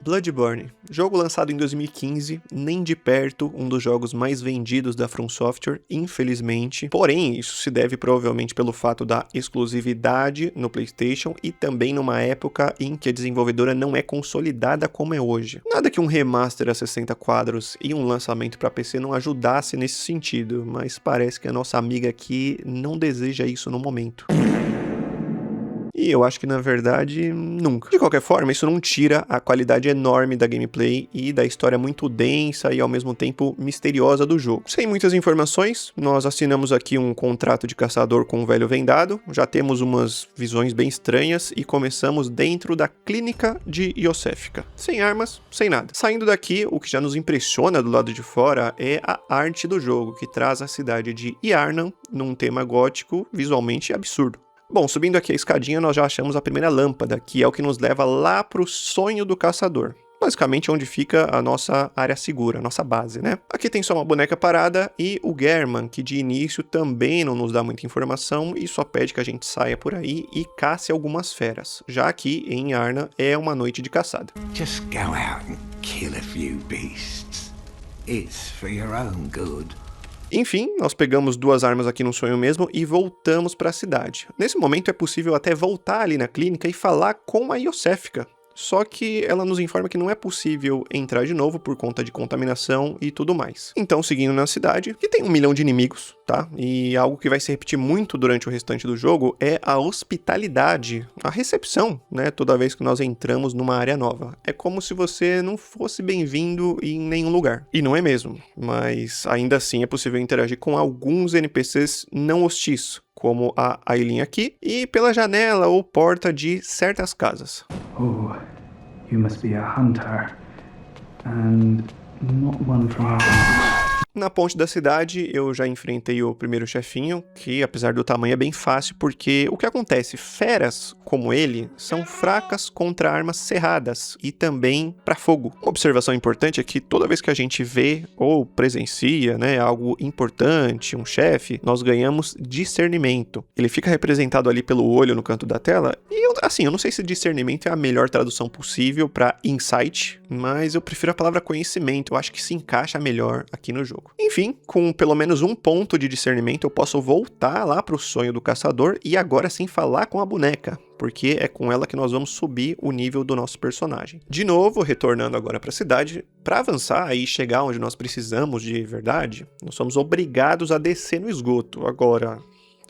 Bloodborne, jogo lançado em 2015, nem de perto um dos jogos mais vendidos da From Software, infelizmente. Porém, isso se deve provavelmente pelo fato da exclusividade no PlayStation e também numa época em que a desenvolvedora não é consolidada como é hoje. Nada que um remaster a 60 quadros e um lançamento para PC não ajudasse nesse sentido, mas parece que a nossa amiga aqui não deseja isso no momento. E eu acho que, na verdade, nunca. De qualquer forma, isso não tira a qualidade enorme da gameplay e da história muito densa e, ao mesmo tempo, misteriosa do jogo. Sem muitas informações, nós assinamos aqui um contrato de caçador com um velho vendado, já temos umas visões bem estranhas e começamos dentro da clínica de Iosefka. Sem armas, sem nada. Saindo daqui, o que já nos impressiona do lado de fora é a arte do jogo, que traz a cidade de Yharnam num tema gótico visualmente absurdo. Bom, subindo aqui a escadinha, nós já achamos a primeira lâmpada, que é o que nos leva lá pro sonho do caçador. Basicamente onde fica a nossa área segura, a nossa base, né? Aqui tem só uma boneca parada e o Gehrman, que de início também não nos dá muita informação e só pede que a gente saia por aí e cace algumas feras, já que em Yharnam é uma noite de caçada. Just go out and kill a few beasts. It's for your own good. Enfim, nós pegamos duas armas aqui no sonho mesmo e voltamos para a cidade. Nesse momento é possível até voltar ali na clínica e falar com a Iosefka. Só que ela nos informa que não é possível entrar de novo por conta de contaminação e tudo mais. Então, seguindo na cidade, que tem 1 milhão de inimigos, tá? E algo que vai se repetir muito durante o restante do jogo é a hospitalidade, a recepção, né? Toda vez que nós entramos numa área nova. É como se você não fosse bem-vindo em nenhum lugar. E não é mesmo, mas ainda assim é possível interagir com alguns NPCs não hostis, como a Aileen aqui, e pela janela ou porta de certas casas. Oh, you must be a hunter, and not one from our country. Na ponte da cidade, eu já enfrentei o primeiro chefinho, que apesar do tamanho é bem fácil, porque o que acontece? Feras como ele são fracas contra armas cerradas e também para fogo. Uma observação importante é que toda vez que a gente vê ou presencia, né, algo importante, um chefe, nós ganhamos discernimento. Ele fica representado ali pelo olho no canto da tela, e eu não sei se discernimento é a melhor tradução possível para insight, mas eu prefiro a palavra conhecimento, eu acho que se encaixa melhor aqui no jogo. Enfim, com pelo menos um ponto de discernimento, eu posso voltar lá pro sonho do caçador e agora sim falar com a boneca, porque é com ela que nós vamos subir o nível do nosso personagem. De novo, retornando agora para a cidade, para avançar e chegar onde nós precisamos de verdade, nós somos obrigados a descer no esgoto. Agora,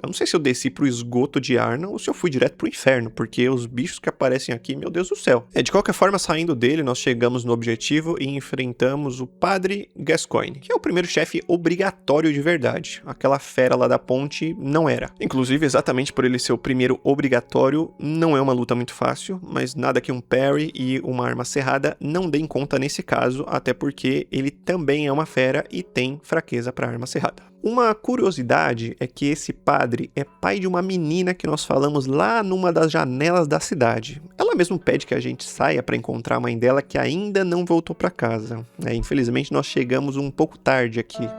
eu não sei se eu desci pro esgoto de Yharnam ou se eu fui direto pro inferno, porque os bichos que aparecem aqui, meu Deus do céu. De qualquer forma, saindo dele, nós chegamos no objetivo e enfrentamos o Padre Gascoigne, que é o primeiro chefe obrigatório de verdade. Aquela fera lá da ponte não era. Inclusive, exatamente por ele ser o primeiro obrigatório, não é uma luta muito fácil, mas nada que um parry e uma arma cerrada não deem conta nesse caso, até porque ele também é uma fera e tem fraqueza para arma cerrada. Uma curiosidade é que esse padre é pai de uma menina que nós falamos lá numa das janelas da cidade. Ela mesmo pede que a gente saia para encontrar a mãe dela, que ainda não voltou para casa. Infelizmente nós chegamos um pouco tarde aqui.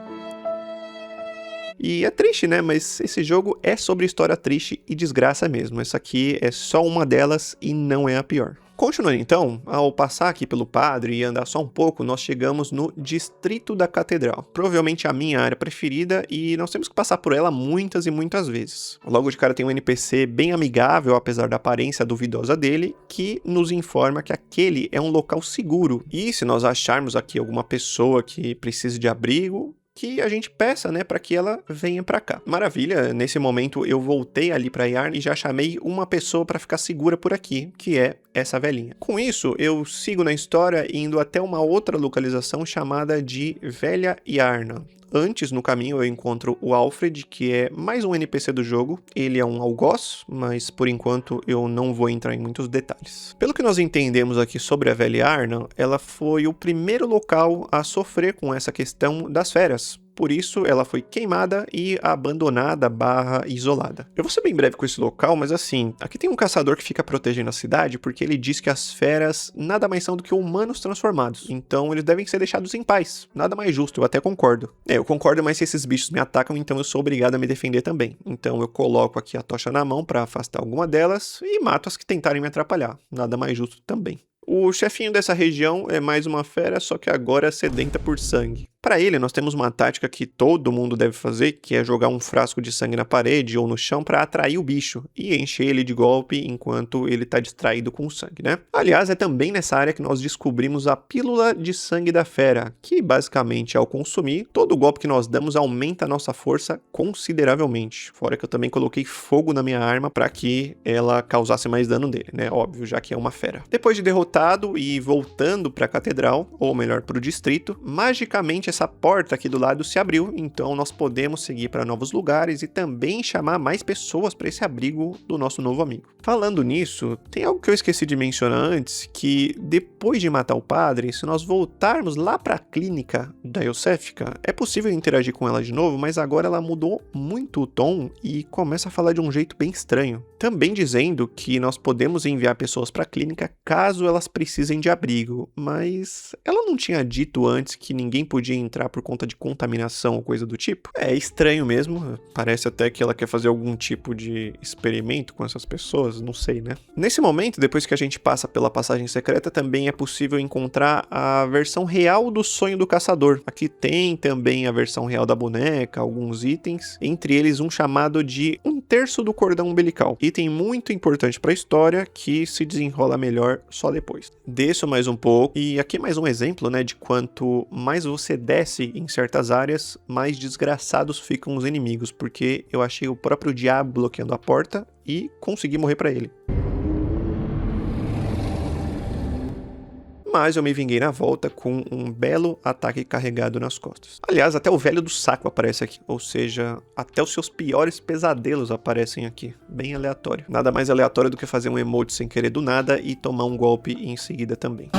E é triste, né? Mas esse jogo é sobre história triste e desgraça mesmo. Essa aqui é só uma delas e não é a pior. Continuando então, ao passar aqui pelo padre e andar só um pouco, nós chegamos no Distrito da Catedral. Provavelmente a minha área preferida e nós temos que passar por ela muitas e muitas vezes. Logo de cara tem um NPC bem amigável, apesar da aparência duvidosa dele, que nos informa que aquele é um local seguro. E se nós acharmos aqui alguma pessoa que precise de abrigo, que a gente peça, né, para que ela venha para cá. Maravilha, nesse momento eu voltei ali para Yharnam e já chamei uma pessoa para ficar segura por aqui, que é essa velhinha. Com isso, eu sigo na história indo até uma outra localização chamada de Velha Yharnam. Antes, no caminho, eu encontro o Alfred, que é mais um NPC do jogo. Ele é um algoz, mas por enquanto eu não vou entrar em muitos detalhes. Pelo que nós entendemos aqui sobre a Velha Yharnam, ela foi o primeiro local a sofrer com essa questão das feras. Por isso, ela foi queimada e abandonada / isolada. Eu vou ser bem breve com esse local, mas assim, aqui tem um caçador que fica protegendo a cidade porque ele diz que as feras nada mais são do que humanos transformados. Então, eles devem ser deixados em paz. Nada mais justo, eu até concordo. Eu concordo, mas se esses bichos me atacam, então eu sou obrigado a me defender também. Então, eu coloco aqui a tocha na mão para afastar alguma delas e mato as que tentarem me atrapalhar. Nada mais justo também. O chefinho dessa região é mais uma fera, só que agora sedenta por sangue. Para ele, nós temos uma tática que todo mundo deve fazer, que é jogar um frasco de sangue na parede ou no chão para atrair o bicho e encher ele de golpe enquanto ele tá distraído com o sangue, né? Aliás, é também nessa área que nós descobrimos a pílula de sangue da fera, que basicamente ao consumir, todo golpe que nós damos aumenta a nossa força consideravelmente. Fora que eu também coloquei fogo na minha arma para que ela causasse mais dano nele, né? Óbvio, já que é uma fera. Depois de derrotado e voltando para a catedral, ou melhor, para o distrito, magicamente essa porta aqui do lado se abriu, então nós podemos seguir para novos lugares e também chamar mais pessoas para esse abrigo do nosso novo amigo. Falando nisso, tem algo que eu esqueci de mencionar antes, que depois de matar o padre, se nós voltarmos lá para a clínica da Iosefka, é possível interagir com ela de novo, mas agora ela mudou muito o tom e começa a falar de um jeito bem estranho. Também dizendo que nós podemos enviar pessoas para a clínica caso elas precisem de abrigo, mas ela não tinha dito antes que ninguém podia entrar por conta de contaminação ou coisa do tipo? É estranho mesmo, parece até que ela quer fazer algum tipo de experimento com essas pessoas, não sei, né? Nesse momento, depois que a gente passa pela passagem secreta, também é possível encontrar a versão real do sonho do caçador. Aqui tem também a versão real da boneca, alguns itens, entre eles um chamado de 1/3 do cordão umbilical. Item muito importante para a história que se desenrola melhor só depois. Desço mais um pouco e aqui mais um exemplo, né, de quanto mais você desce em certas áreas, mais desgraçados ficam os inimigos, porque eu achei o próprio diabo bloqueando a porta e consegui morrer para ele. Mas eu me vinguei na volta com um belo ataque carregado nas costas. Aliás, até o velho do saco aparece aqui, ou seja, até os seus piores pesadelos aparecem aqui, bem aleatório. Nada mais aleatório do que fazer um emote sem querer do nada e tomar um golpe em seguida também.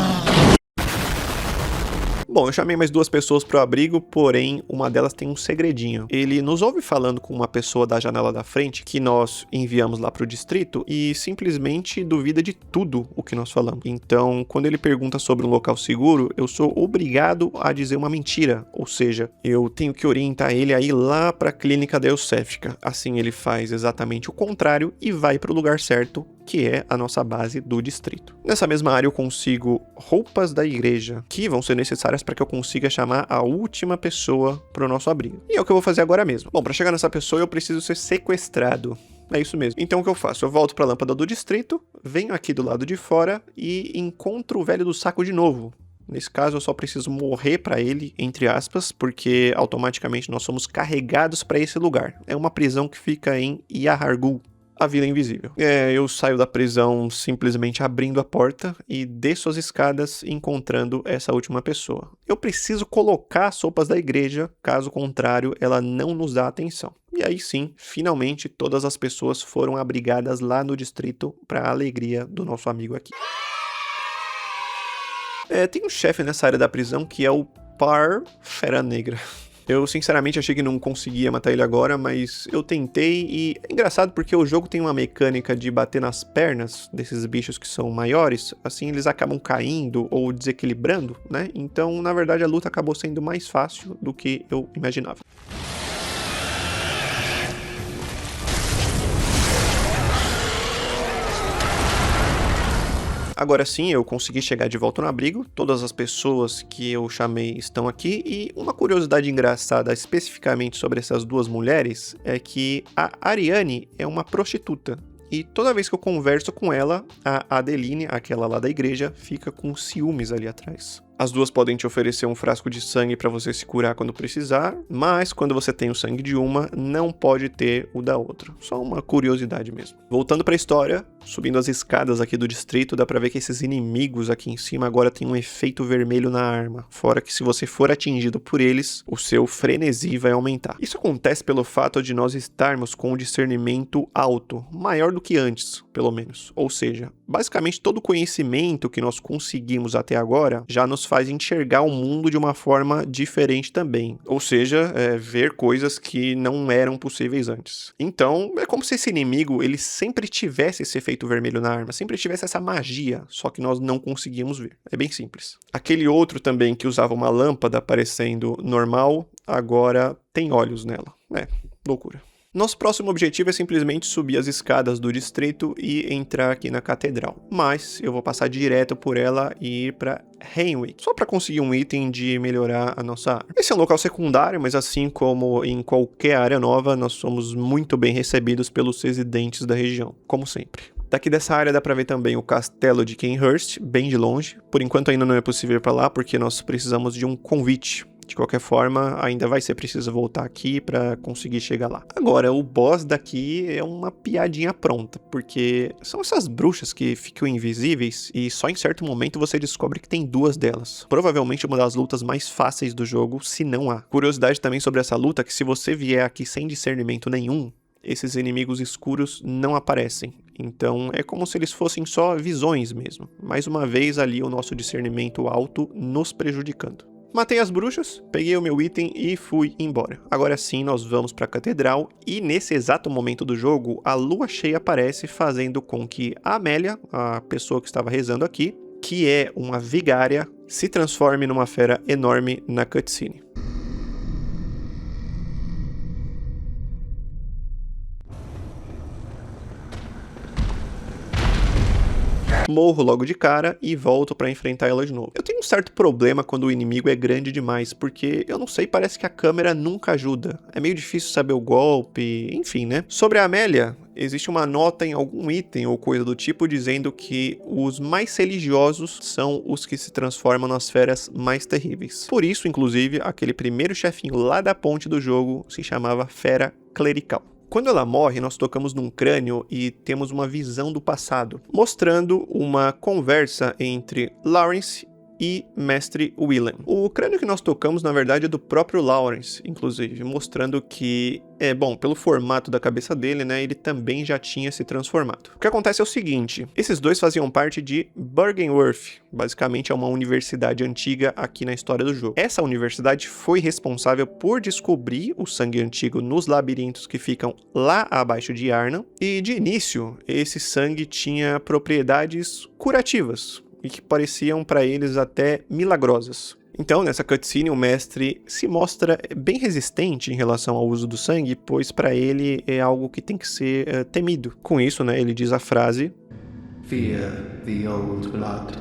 Bom, eu chamei mais 2 pessoas pro abrigo, porém uma delas tem um segredinho. Ele nos ouve falando com uma pessoa da janela da frente que nós enviamos lá pro distrito e simplesmente duvida de tudo o que nós falamos. Então, quando ele pergunta sobre um local seguro, eu sou obrigado a dizer uma mentira, ou seja, eu tenho que orientar ele a ir lá pra clínica da Iosefka. Assim ele faz exatamente o contrário e vai pro lugar certo, que é a nossa base do distrito. Nessa mesma área eu consigo roupas da igreja, que vão ser necessárias para que eu consiga chamar a última pessoa para o nosso abrigo. E é o que eu vou fazer agora mesmo. Bom, para chegar nessa pessoa eu preciso ser sequestrado. É isso mesmo. Então o que eu faço? Eu volto para a lâmpada do distrito, venho aqui do lado de fora e encontro o velho do saco de novo. Nesse caso eu só preciso morrer para ele, entre aspas, porque automaticamente nós somos carregados para esse lugar. É uma prisão que fica em Yahar'gul, a Vila Invisível. Eu saio da prisão simplesmente abrindo a porta e desço as escadas encontrando essa última pessoa. Eu preciso colocar as roupas da igreja, caso contrário ela não nos dá atenção. E aí sim, finalmente todas as pessoas foram abrigadas lá no distrito para a alegria do nosso amigo aqui. Tem um chefe nessa área da prisão que é o Par Fera Negra. Eu sinceramente achei que não conseguia matar ele agora, mas eu tentei e é engraçado porque o jogo tem uma mecânica de bater nas pernas desses bichos que são maiores, assim eles acabam caindo ou desequilibrando, né? Então, na verdade, a luta acabou sendo mais fácil do que eu imaginava. Agora sim, eu consegui chegar de volta no abrigo, todas as pessoas que eu chamei estão aqui e uma curiosidade engraçada especificamente sobre essas 2 mulheres é que a Ariane é uma prostituta. E toda vez que eu converso com ela, a Adeline, aquela lá da igreja, fica com ciúmes ali atrás. As 2 podem te oferecer um frasco de sangue para você se curar quando precisar, mas quando você tem o sangue de uma, não pode ter o da outra. Só uma curiosidade mesmo. Voltando para a história, subindo as escadas aqui do distrito, dá para ver que esses inimigos aqui em cima agora têm um efeito vermelho na arma. Fora que se você for atingido por eles, o seu frenesi vai aumentar. Isso acontece pelo fato de nós estarmos com um discernimento alto, maior do que antes, pelo menos. Ou seja, basicamente todo o conhecimento que nós conseguimos até agora já nos faz enxergar o mundo de uma forma diferente também. Ou seja, ver coisas que não eram possíveis antes. Então, é como se esse inimigo ele sempre tivesse esse efeito vermelho na arma, sempre tivesse essa magia, só que nós não conseguíamos ver. É bem simples. Aquele outro também que usava uma lâmpada parecendo normal, agora tem olhos nela. Loucura. Nosso próximo objetivo é simplesmente subir as escadas do distrito e entrar aqui na catedral. Mas eu vou passar direto por ela e ir para Hainwick, só para conseguir um item de melhorar a nossa arma. Esse é um local secundário, mas assim como em qualquer área nova, nós somos muito bem recebidos pelos residentes da região, como sempre. Daqui dessa área dá pra ver também o castelo de Kenhurst, bem de longe. Por enquanto ainda não é possível ir pra lá, porque nós precisamos de um convite. De qualquer forma, ainda vai ser preciso voltar aqui pra conseguir chegar lá. Agora, o boss daqui é uma piadinha pronta, porque são essas bruxas que ficam invisíveis e só em certo momento você descobre que tem duas delas. Provavelmente uma das lutas mais fáceis do jogo, se não há. Curiosidade também sobre essa luta é que se você vier aqui sem discernimento nenhum, esses inimigos escuros não aparecem. Então é como se eles fossem só visões mesmo. Mais uma vez ali o nosso discernimento alto nos prejudicando. Matei as bruxas, peguei o meu item e fui embora. Agora sim nós vamos para a catedral e nesse exato momento do jogo a lua cheia aparece, fazendo com que a Amélia, a pessoa que estava rezando aqui, que é uma vigária, se transforme numa fera enorme na cutscene. Morro logo de cara e volto pra enfrentar ela de novo. Eu tenho um certo problema quando o inimigo é grande demais, porque eu não sei, parece que a câmera nunca ajuda. É meio difícil saber o golpe, enfim, né? Sobre a Amélia, existe uma nota em algum item ou coisa do tipo dizendo que os mais religiosos são os que se transformam nas feras mais terríveis. Por isso, inclusive, aquele primeiro chefinho lá da ponte do jogo se chamava Fera Clerical. Quando ela morre, nós tocamos num crânio e temos uma visão do passado, mostrando uma conversa entre Lawrence e Mestre Willem. O crânio que nós tocamos, na verdade, é do próprio Lawrence, inclusive, mostrando que, pelo formato da cabeça dele, né, ele também já tinha se transformado. O que acontece é o seguinte, esses dois faziam parte de Byrgenwerth, basicamente é uma universidade antiga aqui na história do jogo. Essa universidade foi responsável por descobrir o sangue antigo nos labirintos que ficam lá abaixo de Yharnam, e de início, esse sangue tinha propriedades curativas, e que pareciam para eles até milagrosas. Então, nessa cutscene, o mestre se mostra bem resistente em relação ao uso do sangue, pois para ele é algo que tem que ser temido. Com isso, né, ele diz a frase: Fear the old blood.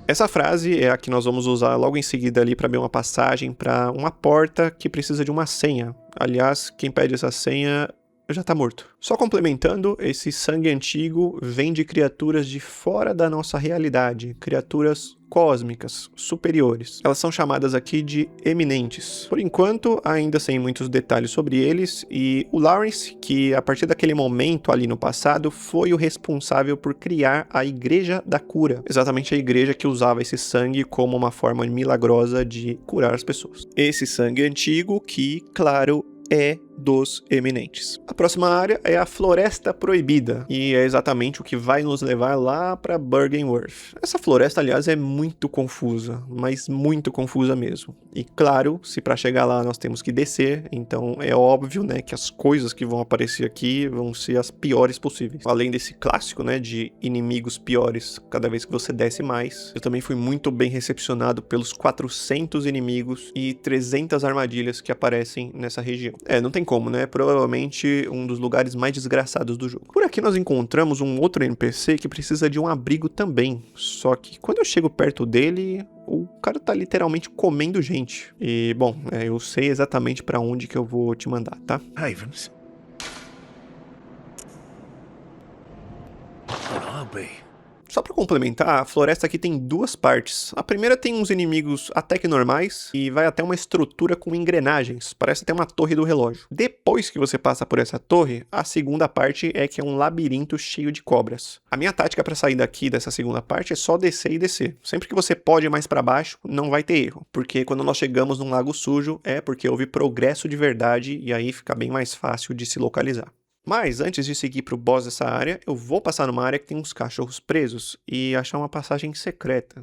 Essa frase é a que nós vamos usar logo em seguida ali para abrir uma passagem para uma porta que precisa de uma senha. Aliás, quem pede essa senha já tá morto. Só complementando, esse sangue antigo vem de criaturas de fora da nossa realidade, criaturas cósmicas, superiores. Elas são chamadas aqui de eminentes. Por enquanto, ainda sem muitos detalhes sobre eles, e o Lawrence, que a partir daquele momento ali no passado, foi o responsável por criar a Igreja da Cura. Exatamente a igreja que usava esse sangue como uma forma milagrosa de curar as pessoas. Esse sangue antigo que, claro, é dos eminentes. A próxima área é a Floresta Proibida, e é exatamente o que vai nos levar lá para Byrgenwerth. Essa floresta, aliás, é muito confusa, mas muito confusa mesmo. E claro, se para chegar lá nós temos que descer, então é óbvio, né, que as coisas que vão aparecer aqui vão ser as piores possíveis. Além desse clássico, né, de inimigos piores cada vez que você desce mais, eu também fui muito bem recepcionado pelos 400 inimigos e 300 armadilhas que aparecem nessa região. Não tem como, né? Provavelmente um dos lugares mais desgraçados do jogo. Por aqui nós encontramos um outro NPC que precisa de um abrigo também. Só que quando eu chego perto dele, o cara tá literalmente comendo gente. E, bom, eu sei exatamente pra onde que eu vou te mandar, tá? Havens. What I'll be. Só pra complementar, a floresta aqui tem duas partes. A primeira tem uns inimigos até que normais e vai até uma estrutura com engrenagens, parece até uma torre do relógio. Depois que você passa por essa torre, a segunda parte é que é um labirinto cheio de cobras. A minha tática pra sair daqui dessa segunda parte é só descer e descer. Sempre que você pode ir mais pra baixo, não vai ter erro, porque quando nós chegamos num lago sujo é porque houve progresso de verdade e aí fica bem mais fácil de se localizar. Mas antes de seguir para o boss dessa área, eu vou passar numa área que tem uns cachorros presos e achar uma passagem secreta.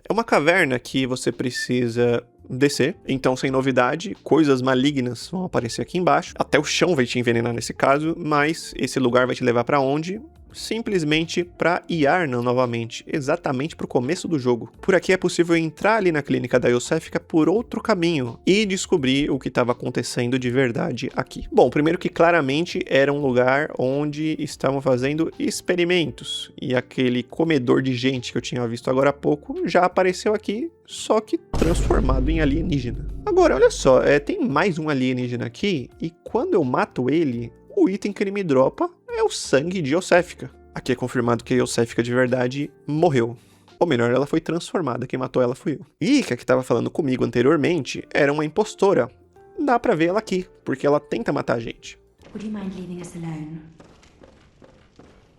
É uma caverna que você precisa descer, então sem novidade, coisas malignas vão aparecer aqui embaixo, até o chão vai te envenenar nesse caso, mas esse lugar vai te levar para onde? simplesmente para Yharnam novamente, exatamente para o começo do jogo. Por aqui é possível entrar ali na clínica da Iosefka por outro caminho e descobrir o que estava acontecendo de verdade aqui. Bom, primeiro que claramente era um lugar onde estavam fazendo experimentos, e aquele comedor de gente que eu tinha visto agora há pouco já apareceu aqui, só que transformado em alienígena. Agora, olha só, tem mais um alienígena aqui, e quando eu mato ele, o item que ele me dropa é o sangue de Iosefka. Aqui é confirmado que a Iosefka de verdade morreu. Ou melhor, ela foi transformada, quem matou ela fui eu. Ika, que estava falando comigo anteriormente, era uma impostora. Dá pra ver ela aqui, porque ela tenta matar a gente. Would you mind leaving us alone?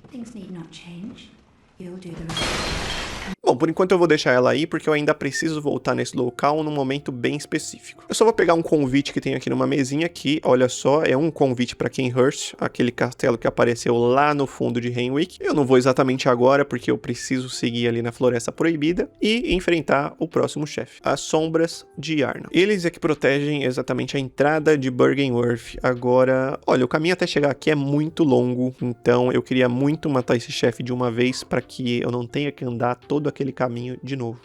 Things need not change. You'll do the rest. Bom, por enquanto eu vou deixar ela aí, porque eu ainda preciso voltar nesse local num momento bem específico. Eu só vou pegar um convite que tem aqui numa mesinha aqui, olha só, é um convite para Kenhurst, aquele castelo que apareceu lá no fundo de Renwick. Eu não vou exatamente agora, porque eu preciso seguir ali na Floresta Proibida e enfrentar o próximo chefe, as Sombras de Yharnam. Eles é que protegem exatamente a entrada de Byrgenwerth. Agora, olha, o caminho até chegar aqui é muito longo, então eu queria muito matar esse chefe de uma vez para que eu não tenha que andar todo aquele caminho de novo.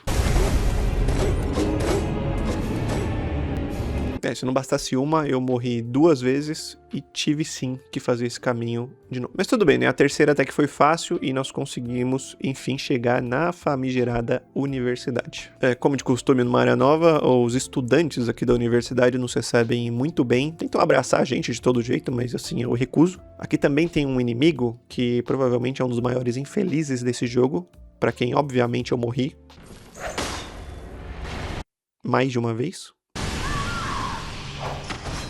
Se não bastasse uma, eu morri 2 vezes e tive sim que fazer esse caminho de novo. Mas tudo bem, né? A terceira até que foi fácil e nós conseguimos, enfim, chegar na famigerada universidade. Como de costume numa área nova, os estudantes aqui da universidade nos recebem muito bem. Tentam abraçar a gente de todo jeito, mas assim, eu recuso. Aqui também tem um inimigo que provavelmente é um dos maiores infelizes desse jogo, para quem obviamente eu morri mais de uma vez.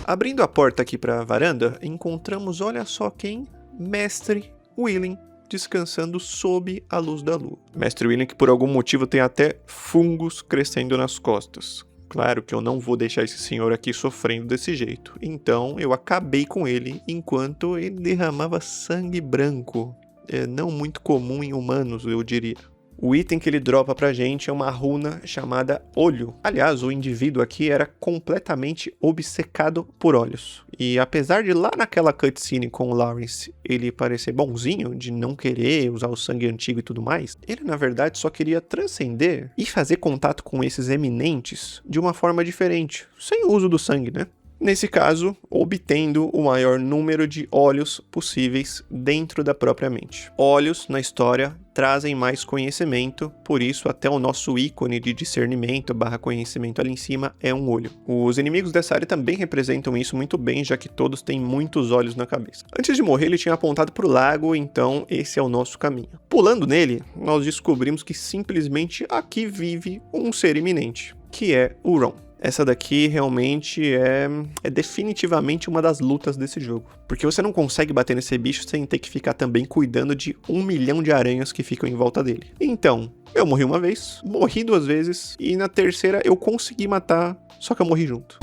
Abrindo a porta aqui para a varanda, encontramos, olha só quem? Mestre Willing, descansando sob a luz da lua. Mestre Willing que por algum motivo tem até fungos crescendo nas costas. Claro que eu não vou deixar esse senhor aqui sofrendo desse jeito. Então eu acabei com ele enquanto ele derramava sangue branco. É não muito comum em humanos, eu diria. O item que ele dropa pra gente é uma runa chamada Olho. Aliás, o indivíduo aqui era completamente obcecado por olhos. E apesar de lá naquela cutscene com o Lawrence ele parecer bonzinho, de não querer usar o sangue antigo e tudo mais, ele na verdade só queria transcender e fazer contato com esses eminentes de uma forma diferente, sem o uso do sangue, né? Nesse caso, obtendo o maior número de olhos possíveis dentro da própria mente. Olhos, na história, trazem mais conhecimento, por isso até o nosso ícone de discernimento / conhecimento ali em cima é um olho. Os inimigos dessa área também representam isso muito bem, já que todos têm muitos olhos na cabeça. Antes de morrer, ele tinha apontado para o lago, então esse é o nosso caminho. Pulando nele, nós descobrimos que simplesmente aqui vive um ser iminente, que é o Ron. Essa daqui realmente é definitivamente uma das lutas desse jogo. Porque você não consegue bater nesse bicho sem ter que ficar também cuidando de 1 milhão de aranhas que ficam em volta dele. Então, eu morri uma vez, morri 2 vezes, e na terceira eu consegui matar, só que eu morri junto.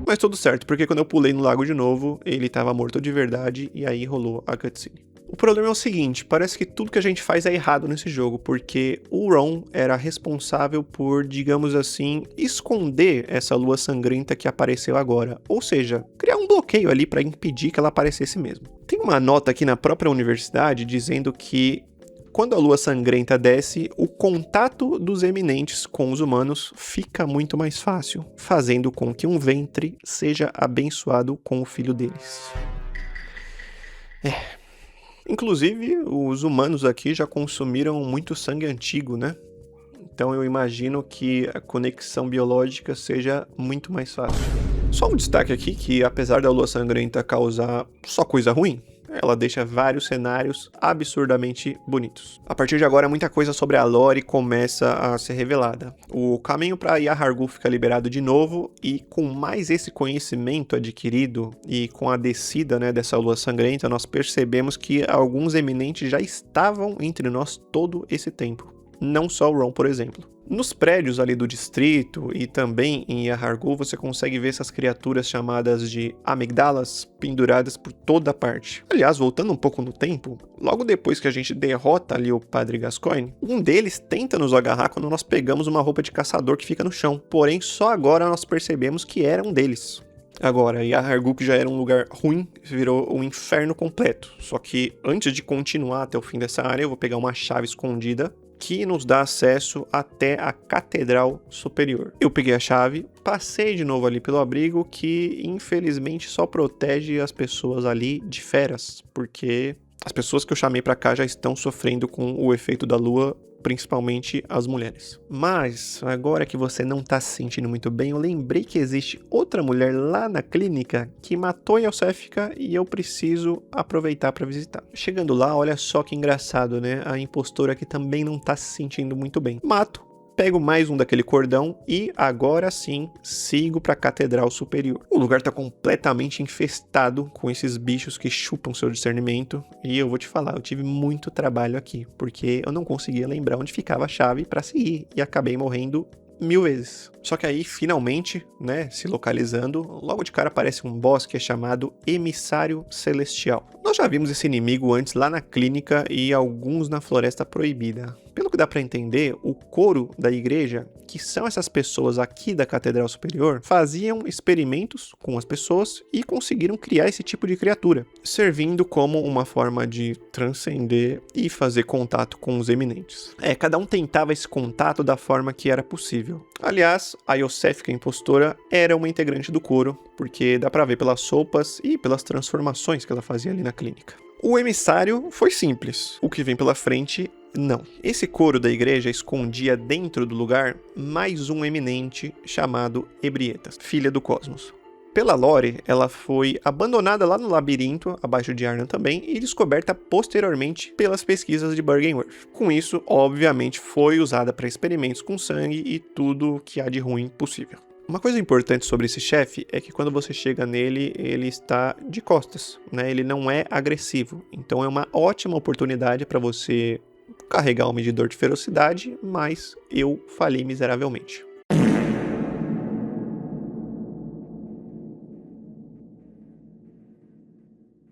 Mas tudo certo, porque quando eu pulei no lago de novo, ele estava morto de verdade e aí rolou a cutscene. O problema é o seguinte, parece que tudo que a gente faz é errado nesse jogo, porque o Ron era responsável por, digamos assim, esconder essa lua sangrenta que apareceu agora. Ou seja, criar um bloqueio ali para impedir que ela aparecesse mesmo. Tem uma nota aqui na própria universidade dizendo que quando a lua sangrenta desce, o contato dos eminentes com os humanos fica muito mais fácil, fazendo com que um ventre seja abençoado com o filho deles. Inclusive, os humanos aqui já consumiram muito sangue antigo, né? Então eu imagino que a conexão biológica seja muito mais fácil. Só um destaque aqui que, apesar da lua sangrenta causar só coisa ruim, ela deixa vários cenários absurdamente bonitos. A partir de agora, muita coisa sobre a lore começa a ser revelada. O caminho para Yahar'gul fica liberado de novo, e com mais esse conhecimento adquirido e com a descida, dessa lua sangrenta, nós percebemos que alguns eminentes já estavam entre nós todo esse tempo. Não só o Ron, por exemplo. Nos prédios ali do distrito e também em Yahar'gul você consegue ver essas criaturas chamadas de amigdalas penduradas por toda parte. Aliás, voltando um pouco no tempo, logo depois que a gente derrota ali o Padre Gascoigne, um deles tenta nos agarrar quando nós pegamos uma roupa de caçador que fica no chão, porém só agora nós percebemos que era um deles. Agora, Yahar'gul, que já era um lugar ruim, virou um inferno completo. Só que antes de continuar até o fim dessa área, eu vou pegar uma chave escondida que nos dá acesso até a Catedral Superior. Eu peguei a chave, passei de novo ali pelo abrigo, que infelizmente só protege as pessoas ali de feras, porque as pessoas que eu chamei pra cá já estão sofrendo com o efeito da lua, principalmente as mulheres. Mas, agora que você não tá se sentindo muito bem, eu lembrei que existe outra mulher lá na clínica que matou Yosefika e eu preciso aproveitar para visitar. Chegando lá, olha só que engraçado, né? A impostora aqui também não tá se sentindo muito bem. Mato, pego mais um daquele cordão e agora sim sigo para a Catedral Superior. O lugar tá completamente infestado com esses bichos que chupam seu discernimento e eu vou te falar, eu tive muito trabalho aqui, porque eu não conseguia lembrar onde ficava a chave para seguir e acabei morrendo 1000 vezes. Só que aí, finalmente, né, se localizando, logo de cara aparece um boss que é chamado Emissário Celestial. Nós já vimos esse inimigo antes lá na clínica e alguns na Floresta Proibida. Pelo que dá pra entender, o coro da igreja, que são essas pessoas aqui da Catedral Superior, faziam experimentos com as pessoas e conseguiram criar esse tipo de criatura, servindo como uma forma de transcender e fazer contato com os eminentes. Cada um tentava esse contato da forma que era possível. Aliás, a Yosefika impostora era uma integrante do coro, porque dá pra ver pelas roupas e pelas transformações que ela fazia ali na clínica. O emissário foi simples, o que vem pela frente não. Esse coro da igreja escondia dentro do lugar mais um eminente chamado Ebrietas, filha do Cosmos. Pela lore, ela foi abandonada lá no labirinto, abaixo de Arnhem também, e descoberta posteriormente pelas pesquisas de Byrgenwerth. Com isso, obviamente, foi usada para experimentos com sangue e tudo que há de ruim possível. Uma coisa importante sobre esse chefe é que quando você chega nele, ele está de costas, né? Ele não é agressivo, então é uma ótima oportunidade para você carregar o medidor de ferocidade, mas eu falhei miseravelmente.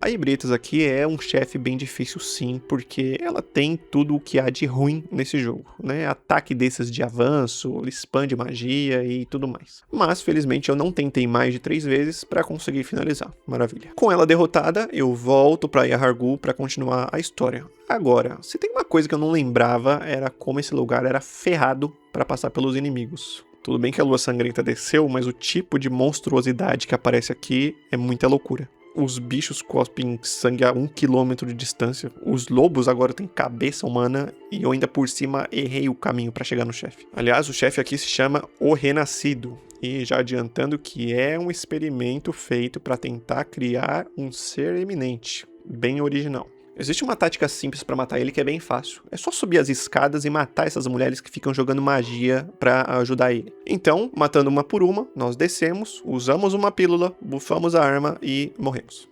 A Ebrietas aqui é um chefe bem difícil sim, porque ela tem tudo o que há de ruim nesse jogo, né? Ataque desses de avanço, expande magia e tudo mais. Mas, felizmente, eu não tentei mais de 3 vezes para conseguir finalizar. Maravilha. Com ela derrotada, eu volto para Yahar'gul para continuar a história. Agora, se tem uma coisa que eu não lembrava, era como esse lugar era ferrado para passar pelos inimigos. Tudo bem que a lua sangrenta desceu, mas o tipo de monstruosidade que aparece aqui é muita loucura. Os bichos cospem sangue a 1 km de distância. Os lobos agora têm cabeça humana e eu ainda por cima errei o caminho para chegar no chefe. Aliás, o chefe aqui se chama O Renascido. E já adiantando que é um experimento feito para tentar criar um ser eminente. Bem original. Existe uma tática simples pra matar ele que é bem fácil. É só subir as escadas e matar essas mulheres que ficam jogando magia pra ajudar ele. Então, matando uma por uma, nós descemos, usamos uma pílula, bufamos a arma e morremos.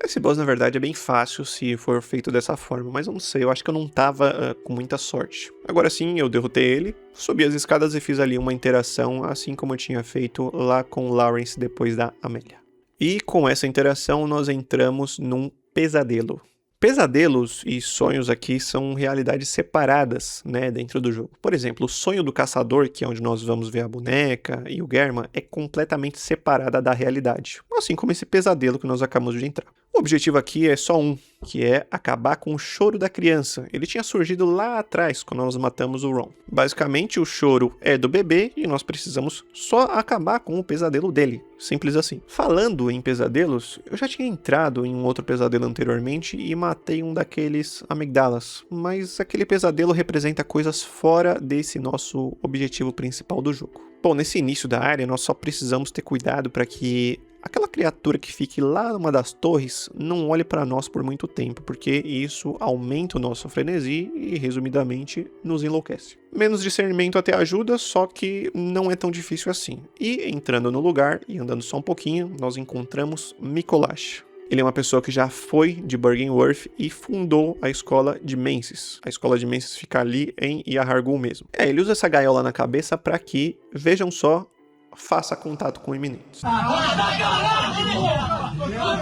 Esse boss, na verdade, é bem fácil se for feito dessa forma, mas eu não sei, eu acho que eu não tava com muita sorte. Agora sim, eu derrotei ele, subi as escadas e fiz ali uma interação, assim como eu tinha feito lá com Lawrence depois da Amélia. E com essa interação nós entramos num pesadelo. Pesadelos e sonhos aqui são realidades separadas, né, dentro do jogo. Por exemplo, o sonho do caçador, que é onde nós vamos ver a boneca e o Germa, é completamente separada da realidade. Assim como esse pesadelo que nós acabamos de entrar. O objetivo aqui é só um, que é acabar com o choro da criança. Ele tinha surgido lá atrás, quando nós matamos o Ron. Basicamente, o choro é do bebê e nós precisamos só acabar com o pesadelo dele. Simples assim. Falando em pesadelos, eu já tinha entrado em um outro pesadelo anteriormente e matei um daqueles amigdalas. Mas aquele pesadelo representa coisas fora desse nosso objetivo principal do jogo. Bom, nesse início da área, nós só precisamos ter cuidado para que aquela criatura que fique lá numa das torres não olhe para nós por muito tempo, porque isso aumenta o nosso frenesi e, resumidamente, nos enlouquece. Menos discernimento até ajuda, só que não é tão difícil assim. E, entrando no lugar e andando só um pouquinho, nós encontramos Micolash. Ele é uma pessoa que já foi de Byrgenwerth e fundou a escola de Mensis. A escola de Mensis fica ali em Yahar'gul mesmo. Ele usa essa gaiola na cabeça para que, vejam só, faça contato com iminentes.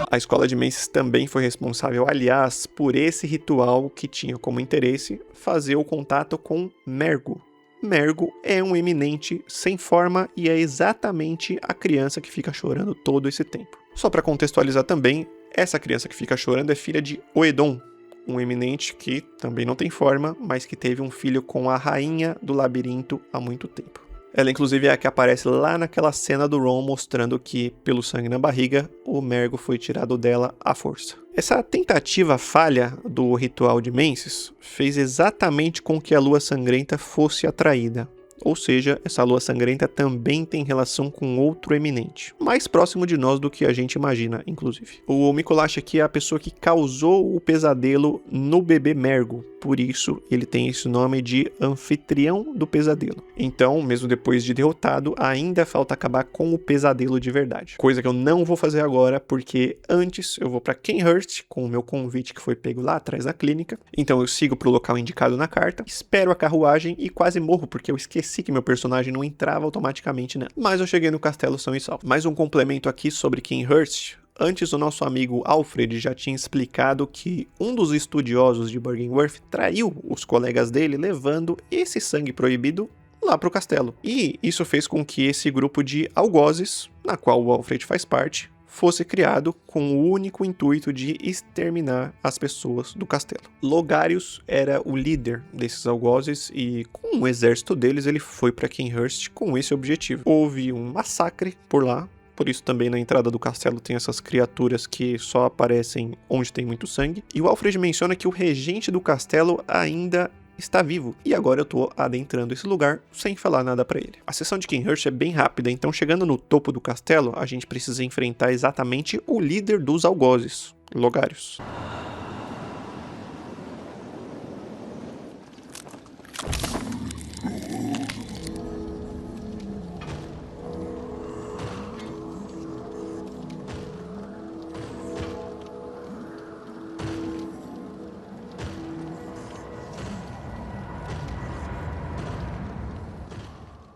A escola de Mensis também foi responsável, aliás, por esse ritual que tinha como interesse fazer o contato com Mergo. Mergo é um eminente sem forma e é exatamente a criança que fica chorando todo esse tempo. Só para contextualizar também, essa criança que fica chorando é filha de Oedon, um eminente que também não tem forma, mas que teve um filho com a rainha do labirinto há muito tempo. Ela, inclusive, é a que aparece lá naquela cena do Ron mostrando que, pelo sangue na barriga, o Mergo foi tirado dela à força. Essa tentativa falha do ritual de Mensis fez exatamente com que a lua sangrenta fosse atraída. Ou seja, essa lua sangrenta também tem relação com outro eminente, mais próximo de nós do que a gente imagina, inclusive. O Micolash aqui é a pessoa que causou o pesadelo no bebê Mergo, por isso ele tem esse nome de anfitrião do pesadelo. Então, mesmo depois de derrotado, ainda falta acabar com o pesadelo de verdade. Coisa que eu não vou fazer agora, porque antes eu vou para Cainhurst com o meu convite que foi pego lá atrás da clínica. Então eu sigo pro local indicado na carta, espero a carruagem e quase morro, porque eu esqueci que meu personagem não entrava automaticamente nela. Mas eu cheguei no castelo são e salvo. Mais um complemento aqui sobre Cainhurst. Antes, o nosso amigo Alfred já tinha explicado que um dos estudiosos de Byrgenwerth traiu os colegas dele, levando esse sangue proibido lá para o castelo. E isso fez com que esse grupo de algozes, na qual o Alfred faz parte, fosse criado com o único intuito de exterminar as pessoas do castelo. Logarius era o líder desses algozes e, com o exército deles, ele foi para Cainhurst com esse objetivo. Houve um massacre por lá. Por isso também na entrada do castelo tem essas criaturas que só aparecem onde tem muito sangue. E o Alfred menciona que o regente do castelo ainda está vivo. E agora eu tô adentrando esse lugar sem falar nada pra ele. A sessão de Cainhurst é bem rápida, então chegando no topo do castelo, a gente precisa enfrentar exatamente o líder dos algozes, Logarius.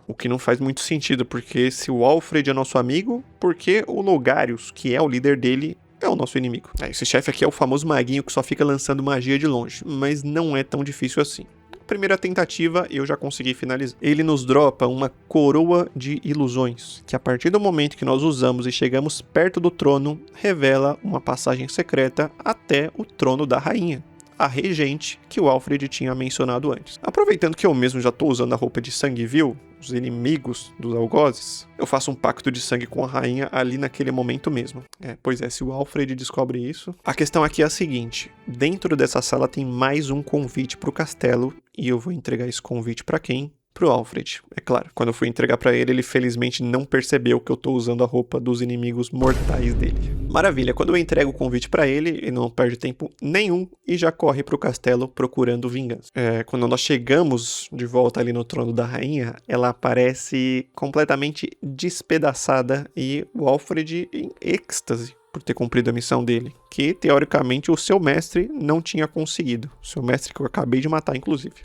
O que não faz muito sentido, porque se o Alfred é nosso amigo, por que o Logarius, que é o líder dele, é o nosso inimigo? Esse chefe aqui é o famoso maguinho que só fica lançando magia de longe, mas não é tão difícil assim. Primeira tentativa, eu já consegui finalizar. Ele nos dropa uma coroa de ilusões, que a partir do momento que nós usamos e chegamos perto do trono, revela uma passagem secreta até o trono da rainha, a regente que o Alfred tinha mencionado antes. Aproveitando que eu mesmo já estou usando a roupa de sangue vil, os inimigos dos algozes, eu faço um pacto de sangue com a rainha ali naquele momento mesmo. Pois é, se o Alfred descobre isso... A questão aqui é a seguinte, dentro dessa sala tem mais um convite para o castelo, e eu vou entregar esse convite para quem? Pro Alfred, é claro. Quando eu fui entregar pra ele, ele felizmente não percebeu que eu tô usando a roupa dos inimigos mortais dele. Maravilha, quando eu entrego o convite pra ele, ele não perde tempo nenhum e já corre pro castelo procurando vingança. Quando nós chegamos de volta ali no trono da rainha, ela aparece completamente despedaçada e o Alfred em êxtase por ter cumprido a missão dele, que teoricamente o seu mestre não tinha conseguido. O seu mestre que eu acabei de matar, inclusive.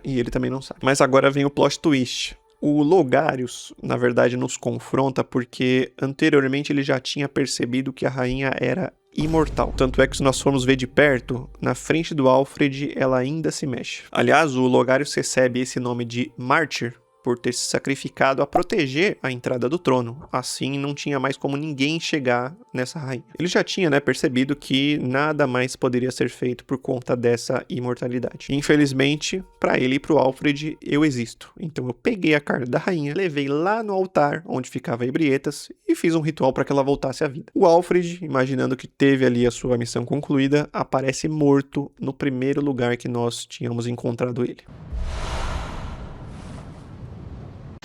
E ele também não sabe. Mas agora vem o plot twist. O Logarius, na verdade, nos confronta porque anteriormente ele já tinha percebido que a rainha era imortal. Tanto é que se nós formos ver de perto, na frente do Alfred ela ainda se mexe. Aliás, o Logarius recebe esse nome de Mártir por ter se sacrificado a proteger a entrada do trono. Assim, não tinha mais como ninguém chegar nessa rainha. Ele já tinha, percebido que nada mais poderia ser feito por conta dessa imortalidade. Infelizmente, para ele e para o Alfred, eu existo. Então eu peguei a carta da rainha, levei lá no altar, onde ficava a Ebrietas, e fiz um ritual para que ela voltasse à vida. O Alfred, imaginando que teve ali a sua missão concluída, aparece morto no primeiro lugar que nós tínhamos encontrado ele.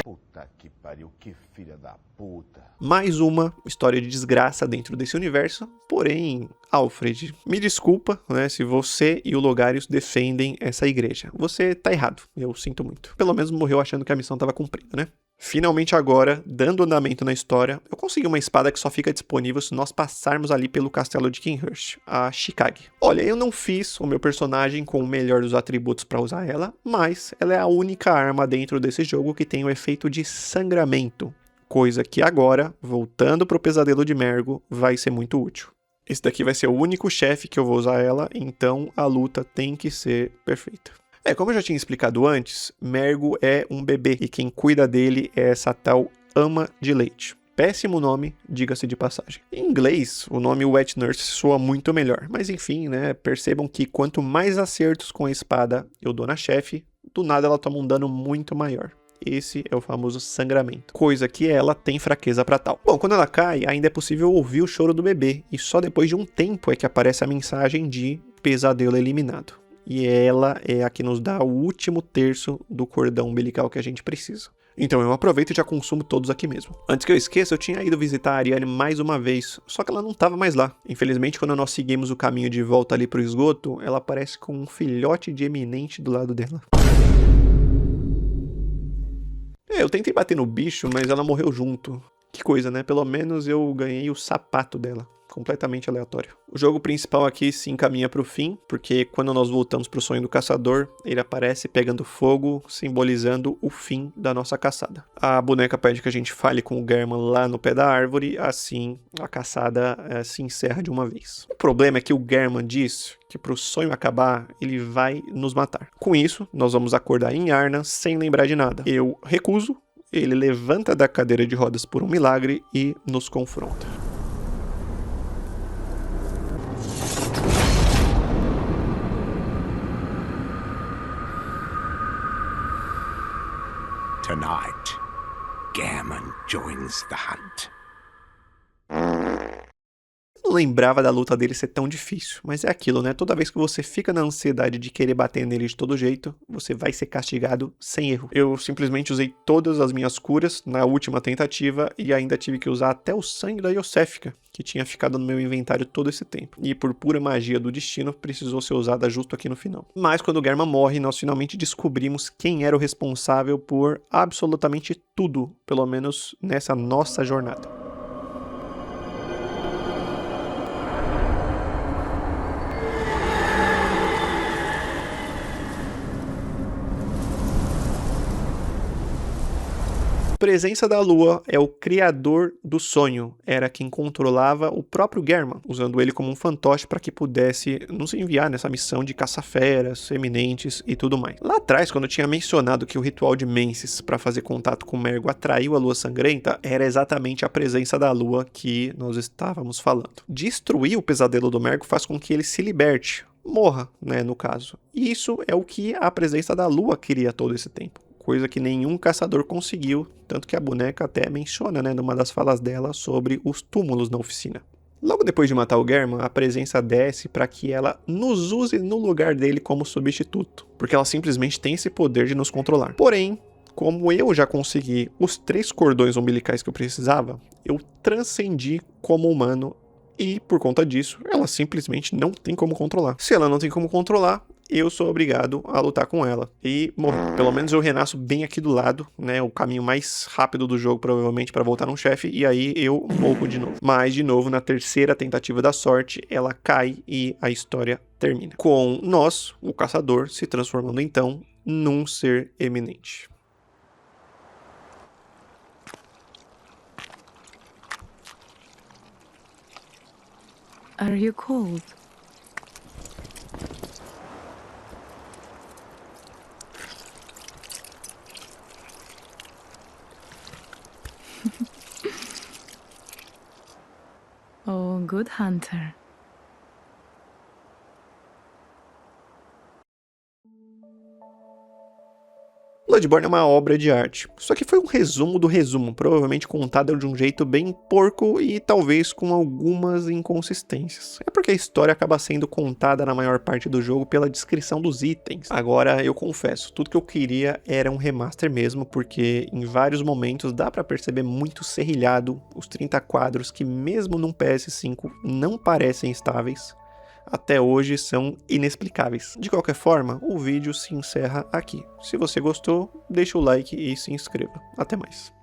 Puta que pariu, que filha da puta. Mais uma história de desgraça dentro desse universo. Porém, Alfred, me desculpa, se você e o Logarius defendem essa igreja. Você tá errado, eu sinto muito. Pelo menos morreu achando que a missão tava cumprida, Finalmente agora, dando andamento na história, eu consegui uma espada que só fica disponível se nós passarmos ali pelo castelo de Kinhurst, a Chicag. Olha, eu não fiz o meu personagem com o melhor dos atributos para usar ela, mas ela é a única arma dentro desse jogo que tem o efeito de sangramento, coisa que agora, voltando pro pesadelo de Mergo, vai ser muito útil. Esse daqui vai ser o único chefe que eu vou usar ela, então a luta tem que ser perfeita. Como eu já tinha explicado antes, Mergo é um bebê e quem cuida dele é essa tal ama de leite. Péssimo nome, diga-se de passagem. Em inglês, o nome Wet Nurse soa muito melhor, mas enfim, né, percebam que quanto mais acertos com a espada eu dou na chefe, do nada ela toma um dano muito maior. Esse é o famoso sangramento, coisa que ela tem fraqueza para tal. Bom, quando ela cai, ainda é possível ouvir o choro do bebê, e só depois de um tempo é que aparece a mensagem de pesadelo eliminado. E ela é a que nos dá o último terço do cordão umbilical que a gente precisa. Então eu aproveito e já consumo todos aqui mesmo. Antes que eu esqueça, eu tinha ido visitar a Ariane mais uma vez, só que ela não estava mais lá. Infelizmente, quando nós seguimos o caminho de volta ali pro esgoto, ela aparece com um filhote de eminente do lado dela. Eu tentei bater no bicho, mas ela morreu junto. Que coisa, né? Pelo menos eu ganhei o sapato dela. Completamente aleatório. O jogo principal aqui se encaminha para o fim, porque quando nós voltamos para o sonho do caçador, ele aparece pegando fogo, simbolizando o fim da nossa caçada. A boneca pede que a gente fale com o Gehrman lá no pé da árvore, assim a caçada se encerra de uma vez. O problema é que o Gehrman diz que para o sonho acabar, ele vai nos matar. Com isso, nós vamos acordar em Yharnam sem lembrar de nada. Eu recuso, ele levanta da cadeira de rodas por um milagre e nos confronta. Tonight, Gehrman joins the hunt. Eu não lembrava da luta dele ser tão difícil, mas é aquilo, né? Toda vez que você fica na ansiedade de querer bater nele de todo jeito, você vai ser castigado sem erro. Eu simplesmente usei todas as minhas curas na última tentativa e ainda tive que usar até o sangue da Iosefka, que tinha ficado no meu inventário todo esse tempo. E por pura magia do destino, precisou ser usada justo aqui no final. Mas quando o Gehrman morre, nós finalmente descobrimos quem era o responsável por absolutamente tudo, pelo menos nessa nossa jornada. A presença da lua é o criador do sonho, era quem controlava o próprio Gehrman, usando ele como um fantoche para que pudesse nos enviar nessa missão de caça-feras, eminentes e tudo mais. Lá atrás, quando eu tinha mencionado que o ritual de Mensis para fazer contato com Mergo atraiu a lua sangrenta, era exatamente a presença da lua que nós estávamos falando. Destruir o pesadelo do Mergo faz com que ele se liberte, morra, né, no caso. E isso é o que a presença da lua queria todo esse tempo. Coisa que nenhum caçador conseguiu, tanto que a boneca até menciona, né, numa das falas dela sobre os túmulos na oficina. Logo depois de matar o Gehrman, a presença desce para que ela nos use no lugar dele como substituto, porque ela simplesmente tem esse poder de nos controlar. Porém, como eu já consegui os 3 cordões umbilicais que eu precisava, eu transcendi como humano e, por conta disso, ela simplesmente não tem como controlar. Se ela não tem como controlar, eu sou obrigado a lutar com ela e morrer. Pelo menos eu renasço bem aqui do lado, né? O caminho mais rápido do jogo, provavelmente, para voltar num chefe, e aí eu morro de novo. Mas, de novo, na terceira tentativa da sorte, ela cai e a história termina. Com nós, o caçador, se transformando então num ser eminente. Are you cold? Oh, good hunter. Bloodborne é uma obra de arte, só que foi um resumo do resumo, provavelmente contado de um jeito bem porco e talvez com algumas inconsistências. É porque a história acaba sendo contada na maior parte do jogo pela descrição dos itens. Agora, eu confesso, tudo que eu queria era um remaster mesmo, porque em vários momentos dá pra perceber muito serrilhado os 30 quadros que mesmo num PS5 não parecem estáveis. Até hoje são inexplicáveis. De qualquer forma, o vídeo se encerra aqui. Se você gostou, deixa o like e se inscreva. Até mais.